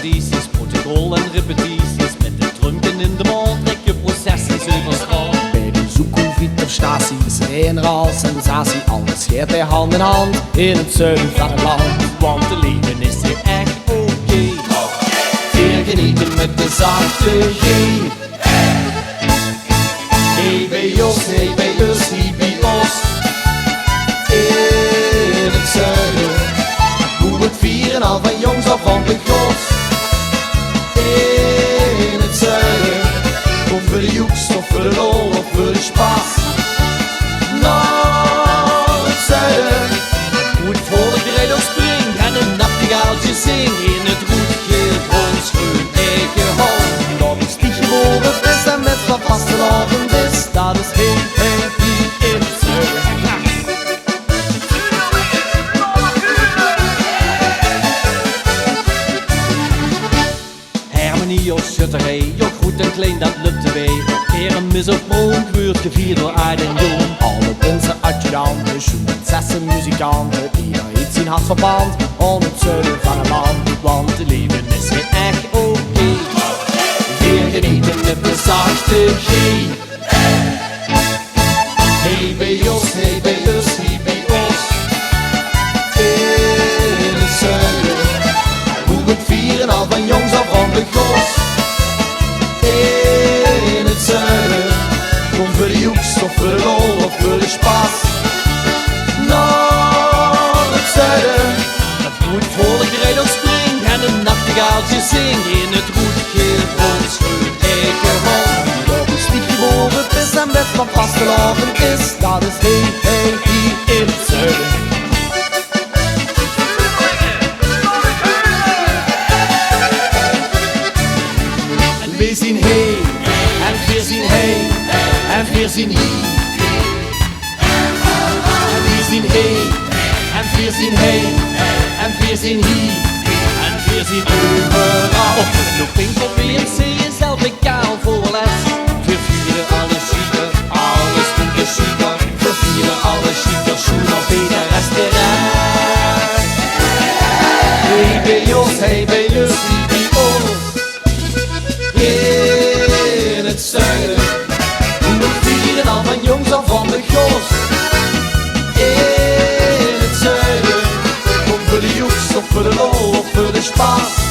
tradities, protocol en repetities. Met de drumken in de mond trek je processies over straat. Bij de zoekconfiterstatie is er een ras sensatie. Alles scheert bij hand in hand in het zuiden van het land. Want de leven is hier echt oké. Veel genieten met de zachte G. Hey bij Jos, hey bij Us, hey bij Os. In het zuiden, hoe het vieren al van jongs af van de gos. In het zuiden, of voor de joeks, of voor de lol, of voor de spaas. Naar het zuiden, Hoe het volk rijdt of springt en een nachtegaaltje zingt. In het roetje ons groen eigen hand. dat is niet geboren is en met wat vastelavond is. Dat is hey, hey, die in het zuiden. Harmonie of schutterij, joh goed en klein dat lukt de wee. Keren mis of pronk wordt gevierd door oud en jong. Alle onze adjudanten, schoenzessen, muzikanten, ieder iets in hart verband om het zuiden van het land. Want het leven is hier echt oké. Weer genieten met de zachte G. Hey bij Jos, hey bij Us, hey bij Os. In het zuiden, hoe het vieren al van jongs af van de gos. In het zuiden, kom voor de joeks of voor de lol of voor de spaas. Naar het zuiden, Hoe het volk rijdt of springt en een nachtegaaltje zingt. In het roetje ons groen eigen hand. dat is niet geboren is en best van vastelavond is. Dat is hey, hey, hier in het zuiden. We zien hey, en we zien hey, en we zien hier. En we zien hey, en we zien hey, en we zien hier. En we zien overal. Op de looping op WMC is LVK voor les. We vieren alles chique, alles stinken chique. We vieren alle chique schoenen op in een restaurant. Hey bij Jos, hey bij Us, hey bij Os. In het zuiden, hoe we vieren al van jongs af van de gos. In het zuiden, kom voor de joeks of voor de lol of voor de spaas.